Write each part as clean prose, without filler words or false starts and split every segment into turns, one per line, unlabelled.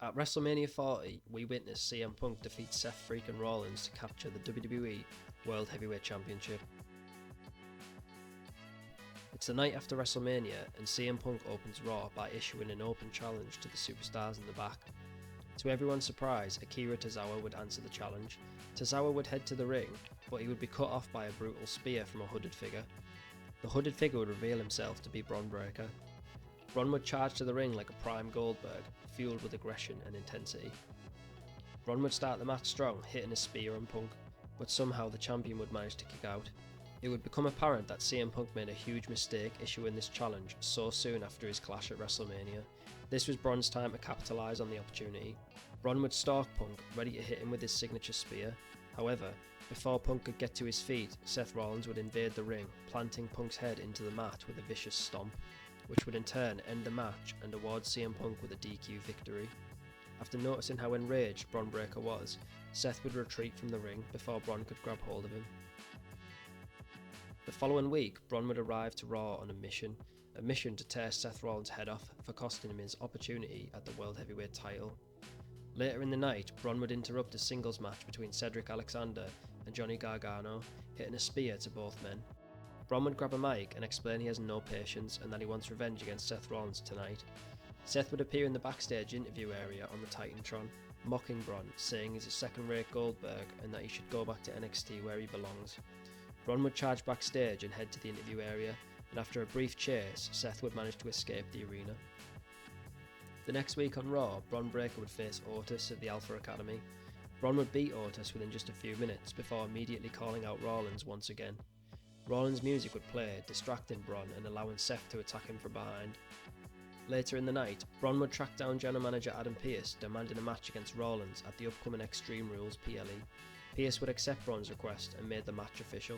At WrestleMania 40, we witnessed CM Punk defeat Seth freaking Rollins to capture the WWE World Heavyweight Championship. It's the night after WrestleMania, and CM Punk opens Raw by issuing an open challenge to the superstars in the back. To everyone's surprise, Akira Tozawa would answer the challenge. Tozawa would head to the ring, but he would be cut off by a brutal spear from a hooded figure. The hooded figure would reveal himself to be Bron Breakker. Bron would charge to the ring like a prime Goldberg, fueled with aggression and intensity. Bron would start the match strong, hitting a spear on Punk, but somehow the champion would manage to kick out. It would become apparent that CM Punk made a huge mistake issuing this challenge so soon after his clash at WrestleMania. This was Bron's time to capitalise on the opportunity. Bron would stalk Punk, ready to hit him with his signature spear. However, before Punk could get to his feet, Seth Rollins would invade the ring, planting Punk's head into the mat with a vicious stomp, which would in turn end the match and award CM Punk with a DQ victory. After noticing how enraged Bron Breakker was, Seth would retreat from the ring before Bron could grab hold of him. The following week, Bron would arrive to Raw on a mission to tear Seth Rollins' head off for costing him his opportunity at the World Heavyweight title. Later in the night, Bron would interrupt a singles match between Cedric Alexander and Johnny Gargano, hitting a spear to both men. Bron would grab a mic and explain he has no patience and that he wants revenge against Seth Rollins tonight. Seth would appear in the backstage interview area on the Titantron, mocking Bron, saying he's a second-rate Goldberg and that he should go back to NXT where he belongs. Bron would charge backstage and head to the interview area, and after a brief chase, Seth would manage to escape the arena. The next week on Raw, Bron Breakker would face Otis of the Alpha Academy. Bron would beat Otis within just a few minutes before immediately calling out Rollins once again. Rollins' music would play, distracting Bron and allowing Seth to attack him from behind. Later in the night, Bron would track down general manager Adam Pearce, demanding a match against Rollins at the upcoming Extreme Rules PLE. Pearce would accept Bron's request and made the match official.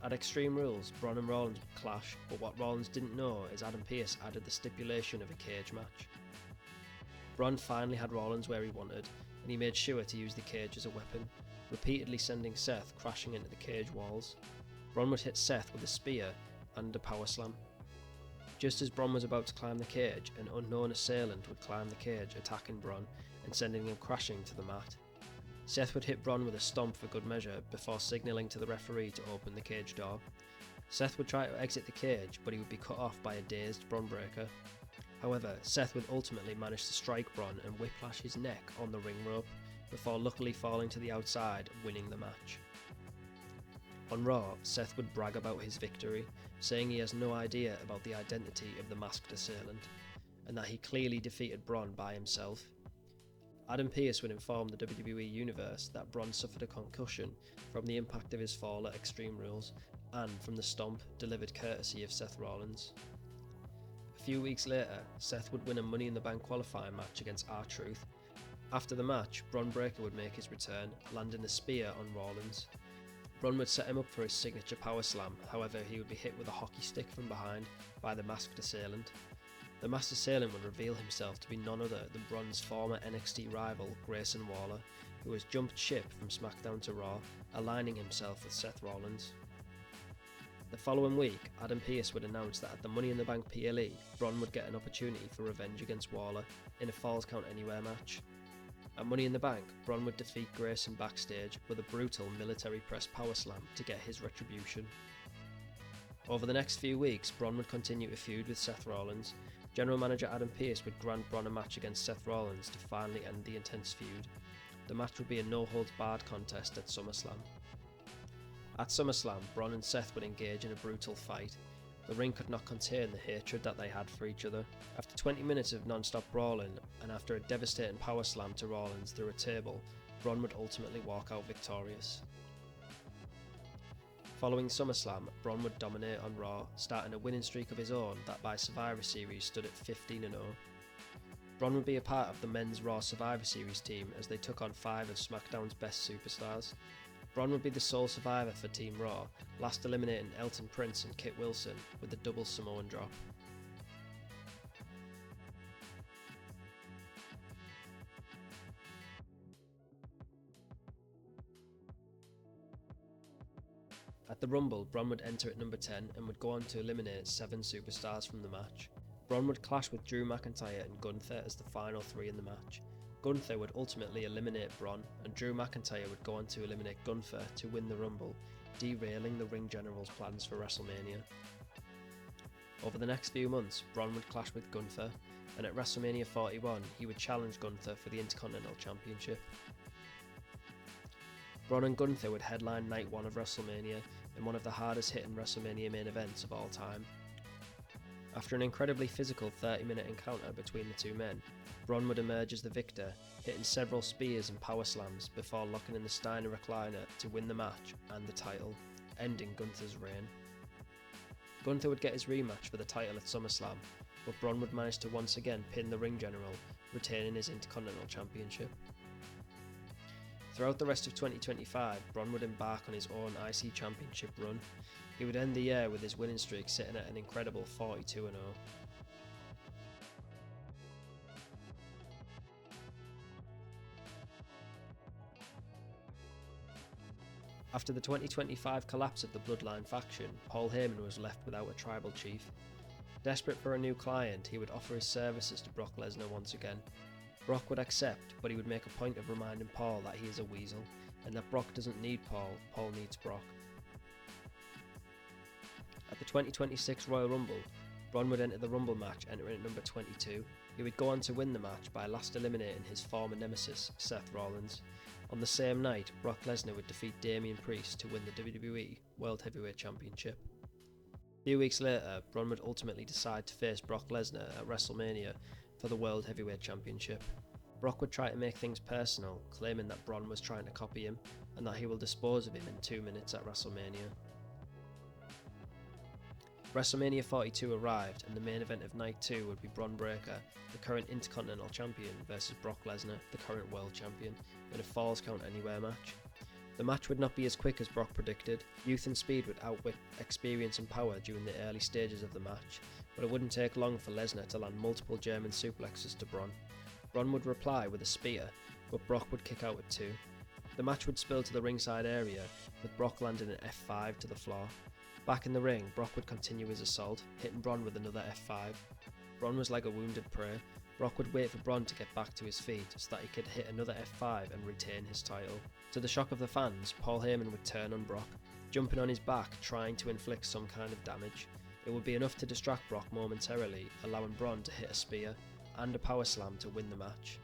At Extreme Rules, Bron and Rollins would clash, but what Rollins didn't know is Adam Pearce added the stipulation of a cage match. Bron finally had Rollins where he wanted, and he made sure to use the cage as a weapon, repeatedly sending Seth crashing into the cage walls. Bron would hit Seth with a spear and a power slam. Just as Bron was about to climb the cage, an unknown assailant would climb the cage, attacking Bron and sending him crashing to the mat. Seth would hit Bron with a stomp for good measure before signalling to the referee to open the cage door. Seth would try to exit the cage, but he would be cut off by a dazed Bron Breakker. However, Seth would ultimately manage to strike Bron and whiplash his neck on the ring rope, before luckily falling to the outside, winning the match. On Raw, Seth would brag about his victory, saying he has no idea about the identity of the masked assailant, and that he clearly defeated Bron by himself. Adam Pearce would inform the WWE Universe that Bron suffered a concussion from the impact of his fall at Extreme Rules and from the stomp delivered courtesy of Seth Rollins. A few weeks later, Seth would win a Money in the Bank qualifying match against R-Truth. After the match, Bron Breakker would make his return, landing a spear on Rollins. Bron would set him up for his signature power slam, however he would be hit with a hockey stick from behind by the masked assailant. The masked assailant would reveal himself to be none other than Bron's former NXT rival, Grayson Waller, who has jumped ship from Smackdown to Raw, aligning himself with Seth Rollins. The following week, Adam Pearce would announce that at the Money in the Bank PLE, Bron would get an opportunity for revenge against Waller in a Falls Count Anywhere match. At Money in the Bank, Bron would defeat Grayson backstage with a brutal military press power slam to get his retribution. Over the next few weeks, Bron would continue to feud with Seth Rollins. General manager Adam Pearce would grant Bron a match against Seth Rollins to finally end the intense feud. The match would be a no-holds-barred contest at SummerSlam. At SummerSlam, Bron and Seth would engage in a brutal fight. The ring could not contain the hatred that they had for each other. After 20 minutes of non-stop brawling, and after a devastating power slam to Rollins through a table, Bron would ultimately walk out victorious. Following SummerSlam, Bron would dominate on Raw, starting a winning streak of his own that by Survivor Series stood at 15-0. Bron would be a part of the men's Raw Survivor Series team as they took on 5 of SmackDown's best superstars. Bron would be the sole survivor for Team Raw, last eliminating Elton Prince and Kit Wilson with the double Samoan drop. At the Rumble, Bron would enter at number 10 and would go on to eliminate 7 superstars from the match. Bron would clash with Drew McIntyre and Gunther as the final three in the match. Gunther would ultimately eliminate Bron, and Drew McIntyre would go on to eliminate Gunther to win the Rumble, derailing the Ring General's plans for WrestleMania. Over the next few months, Bron would clash with Gunther, and at WrestleMania 41 he would challenge Gunther for the Intercontinental Championship. Bron and Gunther would headline Night 1 of WrestleMania in one of the hardest hitting WrestleMania main events of all time. After an incredibly physical 30-minute encounter between the two men, Bron would emerge as the victor, hitting several spears and power slams before locking in the Steiner recliner to win the match and the title, ending Gunther's reign. Gunther would get his rematch for the title at SummerSlam, but Bron would manage to once again pin the Ring General, retaining his Intercontinental Championship. Throughout the rest of 2025, Bron would embark on his own IC Championship run. He would end the year with his winning streak sitting at an incredible 42-0. After the 2025 collapse of the Bloodline faction, Paul Heyman was left without a tribal chief. Desperate for a new client, he would offer his services to Brock Lesnar once again. Brock would accept, but he would make a point of reminding Paul that he is a weasel, and that Brock doesn't need Paul, Paul needs Brock. At the 2026 Royal Rumble, Bron would enter the Rumble match, entering at number 22. He would go on to win the match by last eliminating his former nemesis, Seth Rollins. On the same night, Brock Lesnar would defeat Damian Priest to win the WWE World Heavyweight Championship. A few weeks later, Bron would ultimately decide to face Brock Lesnar at WrestleMania for the World Heavyweight Championship. Brock would try to make things personal, claiming that Bron was trying to copy him and that he will dispose of him in 2 minutes at WrestleMania. WrestleMania 42 arrived, and the main event of Night 2 would be Bron Breakker, the current Intercontinental Champion, versus Brock Lesnar, the current World Champion, in a Falls Count Anywhere match. The match would not be as quick as Brock predicted. Youth and speed would outwit experience and power during the early stages of the match, but it wouldn't take long for Lesnar to land multiple German suplexes to Bron. Bron would reply with a spear, but Brock would kick out with 2. The match would spill to the ringside area, with Brock landing an F5 to the floor. Back in the ring, Brock would continue his assault, hitting Bron with another F5. Bron was like a wounded prey. Brock would wait for Bron to get back to his feet so that he could hit another F5 and retain his title. To the shock of the fans, Paul Heyman would turn on Brock, jumping on his back, trying to inflict some kind of damage. It would be enough to distract Brock momentarily, allowing Bron to hit a spear and a power slam to win the match.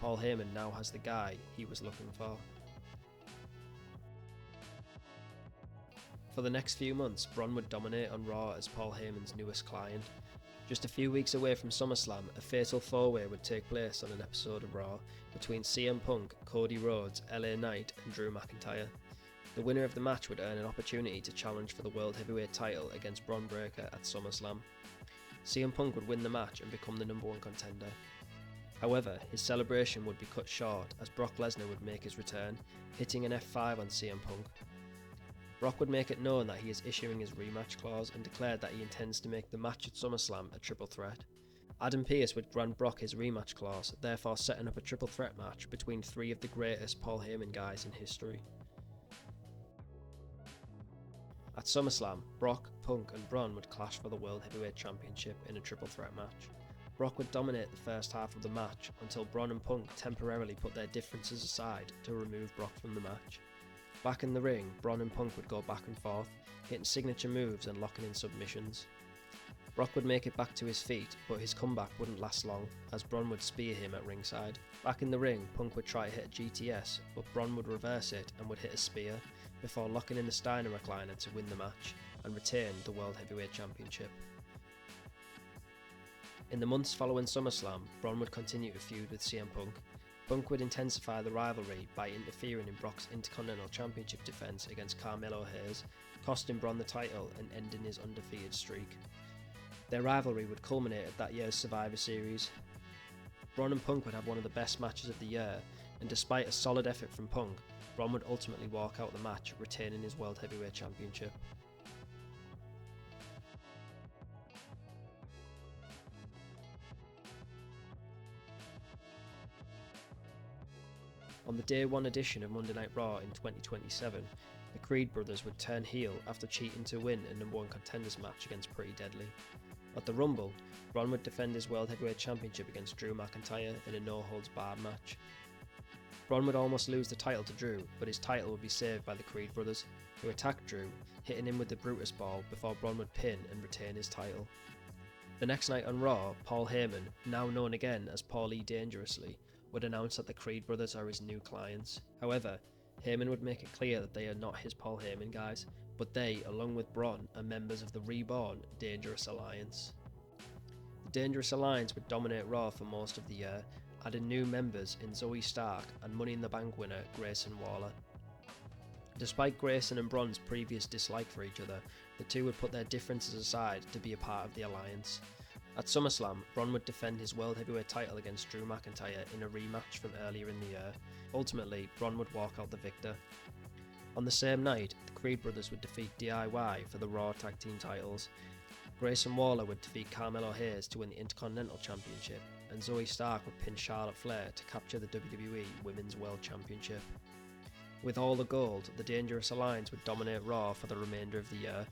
Paul Heyman now has the guy he was looking for. For the next few months, Bron would dominate on Raw as Paul Heyman's newest client. Just a few weeks away from SummerSlam, a fatal four-way would take place on an episode of Raw between CM Punk, Cody Rhodes, LA Knight and Drew McIntyre. The winner of the match would earn an opportunity to challenge for the World Heavyweight title against Bron Breakker at SummerSlam. CM Punk would win the match and become the number 1 contender. However, his celebration would be cut short as Brock Lesnar would make his return, hitting an F5 on CM Punk. Brock would make it known that he is issuing his rematch clause and declared that he intends to make the match at SummerSlam a triple threat. Adam Pearce would grant Brock his rematch clause, therefore setting up a triple threat match between 3 of the greatest Paul Heyman guys in history. At SummerSlam, Brock, Punk and Bron would clash for the World Heavyweight Championship in a triple threat match. Brock would dominate the first half of the match until Bron and Punk temporarily put their differences aside to remove Brock from the match. Back in the ring, Bron and Punk would go back and forth, hitting signature moves and locking in submissions. Brock would make it back to his feet, but his comeback wouldn't last long, as Bron would spear him at ringside. Back in the ring, Punk would try to hit a GTS, but Bron would reverse it and would hit a spear, before locking in the Steiner recliner to win the match and retain the World Heavyweight Championship. In the months following SummerSlam, Bron would continue to feud with CM Punk. Punk would intensify the rivalry by interfering in Brock's Intercontinental Championship defense against Carmelo Hayes, costing Bron the title and ending his undefeated streak. Their rivalry would culminate at that year's Survivor Series. Bron and Punk would have one of the best matches of the year, and despite a solid effort from Punk, Bron would ultimately walk out the match, retaining his World Heavyweight Championship. On the Day 1 edition of Monday Night Raw in 2027, the Creed brothers would turn heel after cheating to win a number 1 contenders match against Pretty Deadly. At the Rumble, Bron would defend his World Heavyweight Championship against Drew McIntyre in a no-holds-barred match. Bron would almost lose the title to Drew, but his title would be saved by the Creed brothers, who attacked Drew, hitting him with the Brutus ball before Bron would pin and retain his title. The next night on Raw, Paul Heyman, now known again as Paul E. Dangerously, would announce that the Creed brothers are his new clients. However, Heyman would make it clear that they are not his Paul Heyman guys, but they, along with Bron, are members of the reborn Dangerous Alliance. The Dangerous Alliance would dominate Raw for most of the year, adding new members in Zoey Stark and Money in the Bank winner Grayson Waller. Despite Grayson and Bron's previous dislike for each other, the two would put their differences aside to be a part of the alliance. At SummerSlam, Bron would defend his World Heavyweight title against Drew McIntyre in a rematch from earlier in the year. Ultimately, Bron would walk out the victor. On the same night, the Creed brothers would defeat DIY for the Raw Tag Team titles. Grayson Waller would defeat Carmelo Hayes to win the Intercontinental Championship, and Zoey Stark would pin Charlotte Flair to capture the WWE Women's World Championship. With all the gold, the Dangerous Alliance would dominate Raw for the remainder of the year.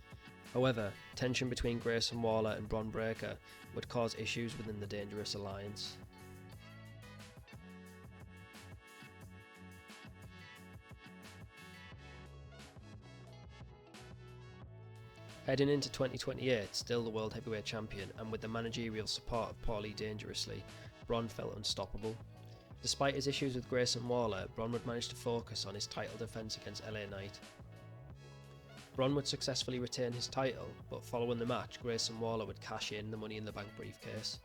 However, tension between Grayson Waller and Bron Breakker would cause issues within the Dangerous Alliance. Heading into 2028, still the World Heavyweight Champion, and with the managerial support of Paul E. Dangerously, Bron felt unstoppable. Despite his issues with Grayson Waller, Bron would manage to focus on his title defense against LA Knight. Bron would successfully retain his title, but following the match, Grayson Waller would cash in the Money in the Bank briefcase.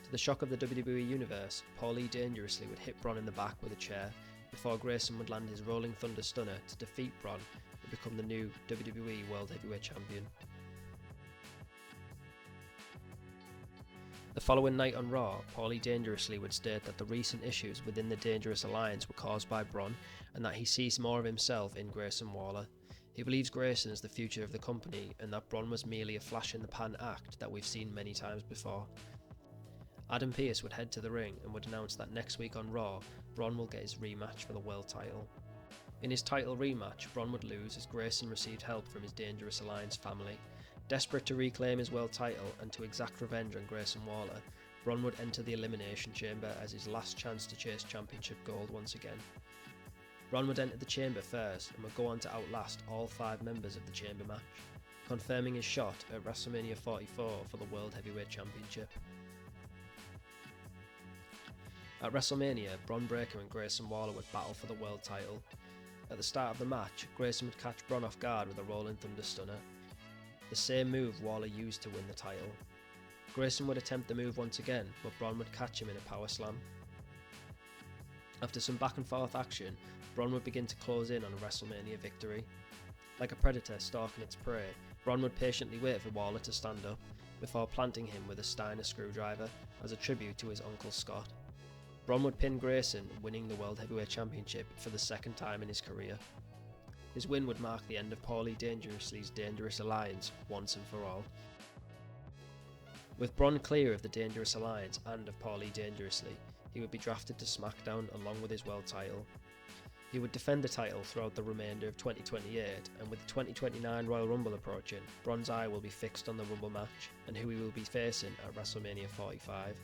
To the shock of the WWE Universe, Paul E. Dangerously would hit Bron in the back with a chair, before Grayson would land his Rolling Thunder Stunner to defeat Bron and become the new WWE World Heavyweight Champion. The following night on Raw, Paul E. Dangerously would state that the recent issues within the Dangerous Alliance were caused by Bron, and that he sees more of himself in Grayson Waller. He believes Grayson is the future of the company, and that Bron was merely a flash-in-the-pan act that we've seen many times before. Adam Pearce would head to the ring and would announce that next week on Raw, Bron will get his rematch for the world title. In his title rematch, Bron would lose as Grayson received help from his Dangerous Alliance family. Desperate to reclaim his world title and to exact revenge on Grayson Waller, Bron would enter the Elimination Chamber as his last chance to chase championship gold once again. Bron would enter the chamber first and would go on to outlast all 5 members of the chamber match, confirming his shot at WrestleMania 44 for the World Heavyweight Championship. At WrestleMania, Bron Breakker and Grayson Waller would battle for the world title. At the start of the match, Grayson would catch Bron off guard with a Rolling Thunder Stunner, the same move Waller used to win the title. Grayson would attempt the move once again, but Bron would catch him in a power slam. After some back and forth action, Bron would begin to close in on a WrestleMania victory. Like a predator stalking its prey, Bron would patiently wait for Waller to stand up, before planting him with a Steiner screwdriver as a tribute to his uncle Scott. Bron would pin Grayson, winning the World Heavyweight Championship for the second time in his career. His win would mark the end of Paul E. Dangerously's Dangerous Alliance once and for all. With Bron clear of the Dangerous Alliance and of Paul E. Dangerously, he would be drafted to Smackdown along with his world title. He would defend the title throughout the remainder of 2028, and with the 2029 Royal Rumble approaching, Bron's eye will be fixed on the Rumble match and who he will be facing at WrestleMania 45.